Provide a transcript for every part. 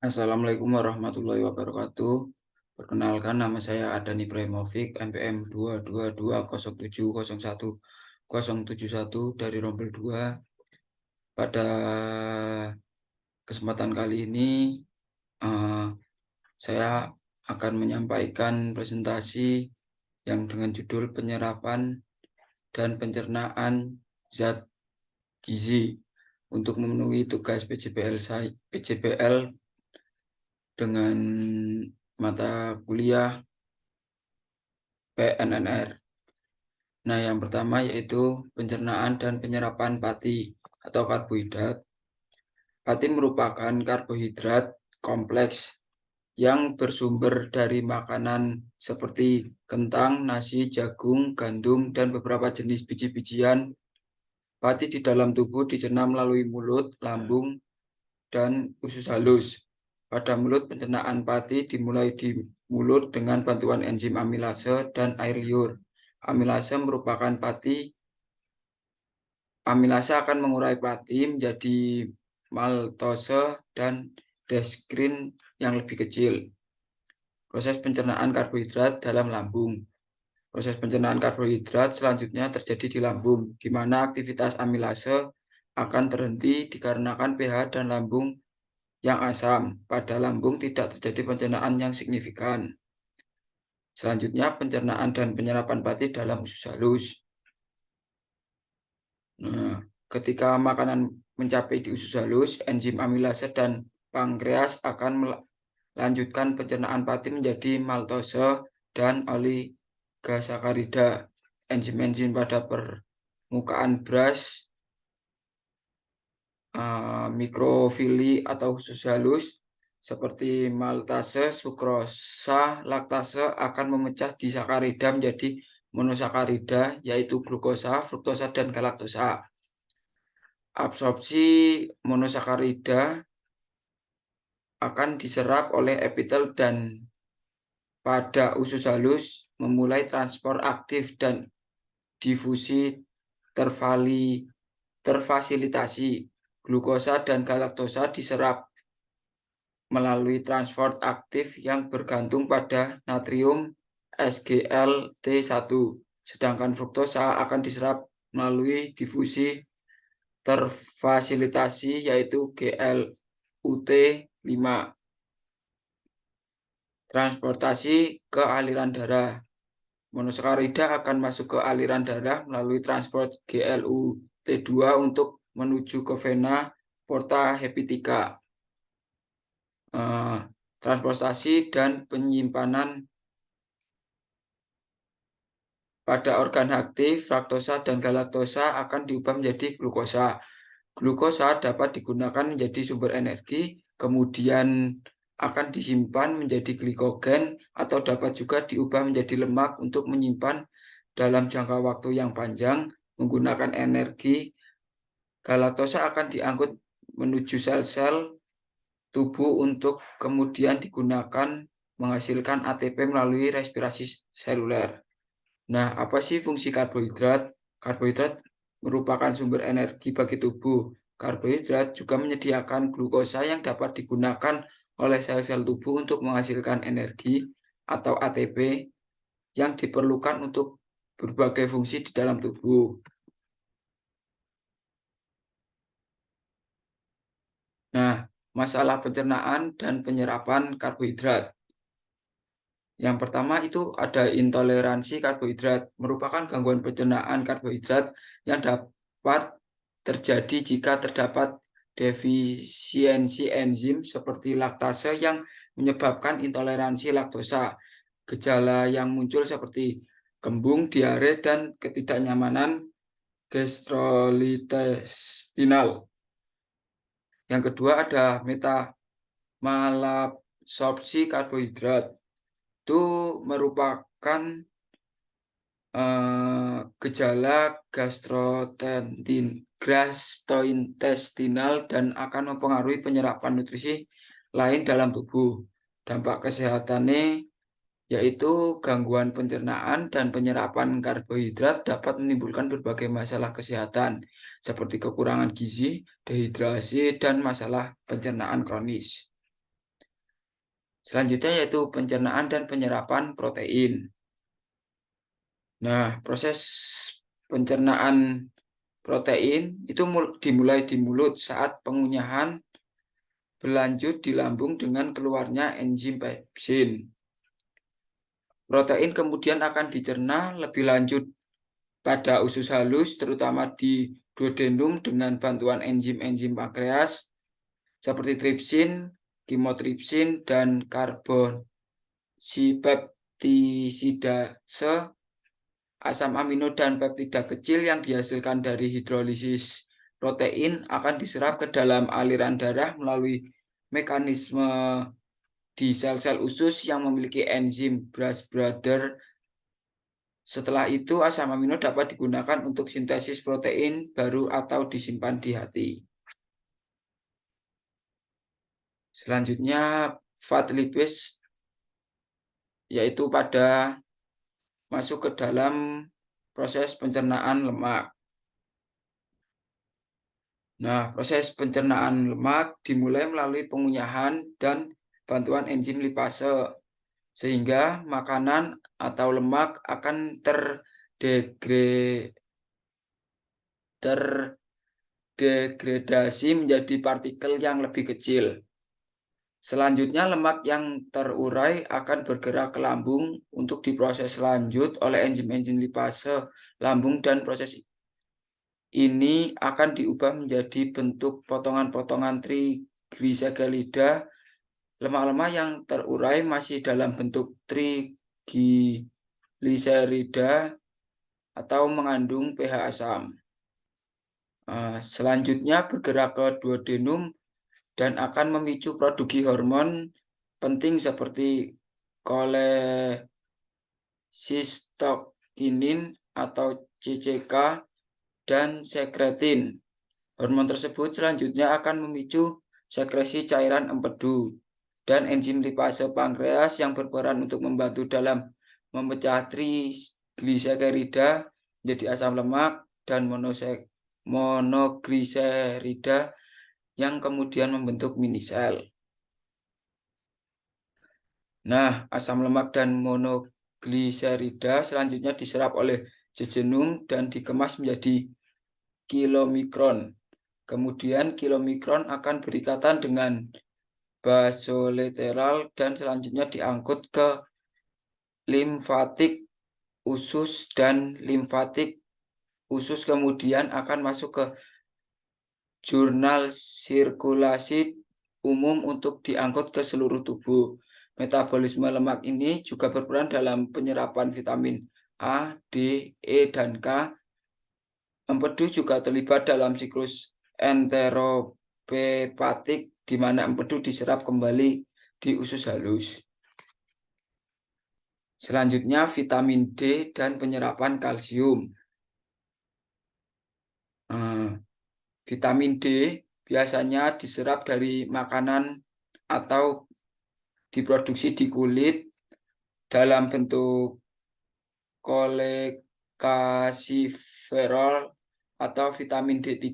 Assalamualaikum warahmatullahi wabarakatuh. Perkenalkan, nama saya Adan Ibrahimovic, MPM 222010171 dari Rombel 2. Pada kesempatan kali ini, saya akan menyampaikan presentasi yang dengan judul penyerapan dan pencernaan zat gizi untuk memenuhi tugas PJPL dengan mata kuliah PNNR. Nah, yang pertama yaitu pencernaan dan penyerapan pati atau karbohidrat. Pati merupakan karbohidrat kompleks yang bersumber dari makanan seperti kentang, nasi, jagung, gandum, dan beberapa jenis biji-bijian. Pati di dalam tubuh dicerna melalui mulut, lambung, dan usus halus. Pada mulut, pencernaan pati dimulai di mulut dengan bantuan enzim amilase dan air liur. Amilase akan mengurai pati menjadi maltose dan deskrin yang lebih kecil. Proses pencernaan karbohidrat dalam lambung. Proses pencernaan karbohidrat selanjutnya terjadi di lambung, di mana aktivitas amilase akan terhenti dikarenakan pH dan lambung yang asam. Pada lambung tidak terjadi pencernaan yang signifikan. Selanjutnya, pencernaan dan penyerapan pati dalam usus halus. Nah, ketika makanan mencapai di usus halus, enzim amilase dan pankreas akan melanjutkan pencernaan pati menjadi maltose dan oligosakarida. Enzim-enzim pada permukaan beras, mikrofili atau usus halus seperti maltase, sukrosa, laktase akan memecah disakarida menjadi monosakarida, yaitu glukosa, fruktosa, dan galaktosa. Absorpsi monosakarida akan diserap oleh epitel dan pada usus halus memulai transport aktif dan difusi terfasilitasi. Glukosa dan galaktosa diserap melalui transport aktif yang bergantung pada natrium SgLT1, sedangkan fruktosa akan diserap melalui difusi terfasilitasi yaitu GLUT5. Transportasi ke aliran darah. Monosakarida akan masuk ke aliran darah melalui transport GLUT2 untuk menuju ke vena porta hepatica. Transportasi dan penyimpanan pada organ aktif, fruktosa dan galaktosa akan diubah menjadi glukosa. Glukosa dapat digunakan menjadi sumber energi, kemudian akan disimpan menjadi glikogen atau dapat juga diubah menjadi lemak untuk menyimpan dalam jangka waktu yang panjang menggunakan energi. Galaktosa akan diangkut menuju sel-sel tubuh untuk kemudian digunakan menghasilkan ATP melalui respirasi seluler. Nah, apa sih fungsi karbohidrat? Karbohidrat merupakan sumber energi bagi tubuh. Karbohidrat juga menyediakan glukosa yang dapat digunakan oleh sel-sel tubuh untuk menghasilkan energi atau ATP yang diperlukan untuk berbagai fungsi di dalam tubuh. Nah, masalah pencernaan dan penyerapan karbohidrat. Yang pertama itu ada intoleransi karbohidrat, merupakan gangguan pencernaan karbohidrat yang dapat terjadi jika terdapat defisiensi enzim seperti laktase yang menyebabkan intoleransi laktosa. Gejala yang muncul seperti kembung, diare, dan ketidaknyamanan gastrointestinal. Yang kedua ada malabsorpsi karbohidrat. Itu merupakan gejala gastrointestinal dan akan mempengaruhi penyerapan nutrisi lain dalam tubuh. Dampak kesehatannya yaitu gangguan pencernaan dan penyerapan karbohidrat dapat menimbulkan berbagai masalah kesehatan seperti kekurangan gizi, dehidrasi, dan masalah pencernaan kronis. Selanjutnya yaitu pencernaan dan penyerapan protein. Nah, proses pencernaan protein itu dimulai di mulut saat pengunyahan berlanjut di lambung dengan keluarnya enzim pepsin. Protein kemudian akan dicerna lebih lanjut pada usus halus, terutama di duodenum dengan bantuan enzim-enzim pankreas seperti tripsin, kimotripsin, dan karbonsipeptisidase. Asam amino dan peptida kecil yang dihasilkan dari hidrolisis protein akan diserap ke dalam aliran darah melalui mekanisme di sel-sel usus yang memiliki enzim Brush Brother. Setelah itu, asam amino dapat digunakan untuk sintesis protein baru atau disimpan di hati. Selanjutnya, fat lipids yaitu pada masuk ke dalam proses pencernaan lemak. Nah, proses pencernaan lemak dimulai melalui pengunyahan dan bantuan enzim lipase, sehingga makanan atau lemak akan terdegradasi menjadi partikel yang lebih kecil. Selanjutnya, lemak yang terurai akan bergerak ke lambung untuk diproses lanjut oleh enzim-enzim lipase lambung, dan proses ini akan diubah menjadi bentuk potongan-potongan trigliserida. Lemak-lemak yang terurai masih dalam bentuk trigliserida atau mengandung pH asam. Selanjutnya bergerak ke duodenum dan akan memicu produksi hormon penting seperti kolesistokinin atau CCK dan sekretin. Hormon tersebut selanjutnya akan memicu sekresi cairan empedu dan enzim lipase pankreas yang berperan untuk membantu dalam memecah trigliserida menjadi asam lemak dan monogliserida yang kemudian membentuk mini sel. Nah, asam lemak dan monogliserida selanjutnya diserap oleh jejunum dan dikemas menjadi kilomikron. Kemudian kilomikron akan berikatan dengan basolateral dan selanjutnya diangkut ke limfatik usus, dan limfatik usus kemudian akan masuk ke jurnal sirkulasi umum untuk diangkut ke seluruh tubuh. Metabolisme lemak ini juga berperan dalam penyerapan vitamin A, D, E, dan K. Empedu juga terlibat dalam siklus enterohepatik, di mana empedu diserap kembali di usus halus. Selanjutnya, vitamin D dan penyerapan kalsium. Vitamin D biasanya diserap dari makanan atau diproduksi di kulit dalam bentuk kolekalsiferol atau vitamin D3.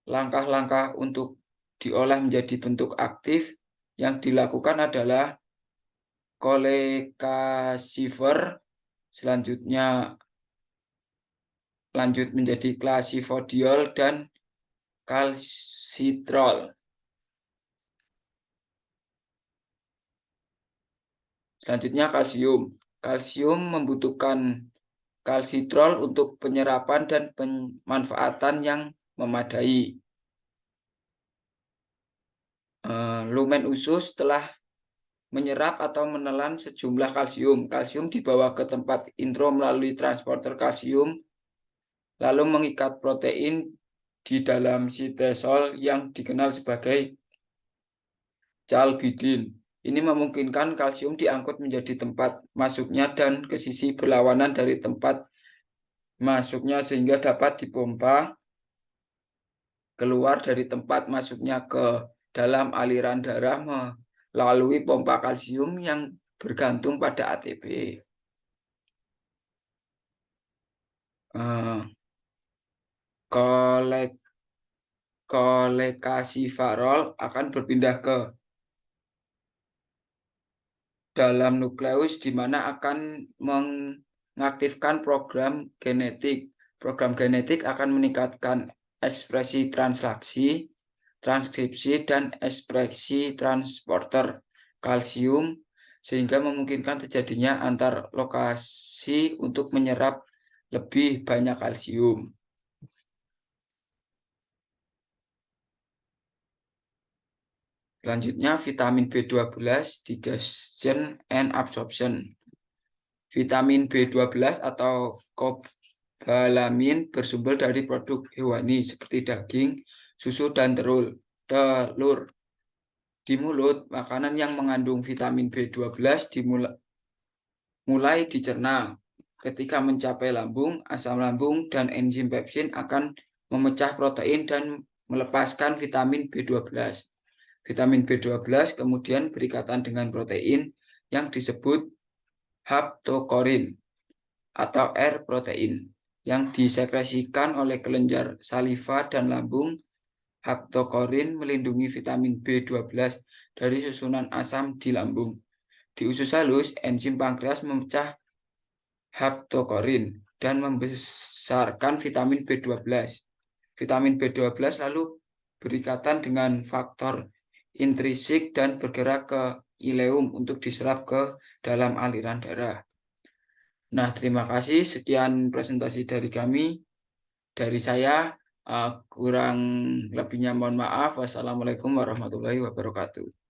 Langkah-langkah untuk diolah menjadi bentuk aktif yang dilakukan adalah kolekalsifer, selanjutnya lanjut menjadi klasifodiol dan kalsitrol. Selanjutnya kalsium. Kalsium membutuhkan kalsitrol untuk penyerapan dan pemanfaatan yang memadai. Lumen usus telah menyerap atau menelan sejumlah kalsium. Kalsium dibawa ke tempat intro melalui transporter kalsium, lalu mengikat protein di dalam sitesol yang dikenal sebagai calbidin. Ini memungkinkan kalsium diangkut menjadi tempat masuknya dan ke sisi berlawanan dari tempat masuknya, sehingga dapat dipompa keluar dari tempat masuknya ke dalam aliran darah melalui pompa kalsium yang bergantung pada ATP. kolekalsiferol akan berpindah ke dalam nukleus di mana akan mengaktifkan program genetik. Program genetik akan meningkatkan ekspresi translaksi, transkripsi, dan ekspresi transporter kalsium sehingga memungkinkan terjadinya antar lokasi untuk menyerap lebih banyak kalsium. Selanjutnya, vitamin B12, digestion and absorption. Vitamin B12 atau kobalamin bersumber dari produk hewani seperti daging, susu, dan telur. Di mulut, makanan yang mengandung vitamin B12 mulai dicerna. Ketika mencapai lambung, asam lambung dan enzim pepsin akan memecah protein dan melepaskan vitamin B12. Vitamin B12 kemudian berikatan dengan protein yang disebut haptokorin atau R protein yang disekresikan oleh kelenjar saliva dan lambung. Haptokorin melindungi vitamin B12 dari susunan asam di lambung. Di usus halus, enzim pankreas memecah haptokorin dan membesarkan vitamin B12. Vitamin B12 lalu berikatan dengan faktor intrinsik dan bergerak ke ileum untuk diserap ke dalam aliran darah. Nah, terima kasih. Sekian presentasi dari kami. Dari saya, kurang lebihnya mohon maaf. Wassalamualaikum warahmatullahi wabarakatuh.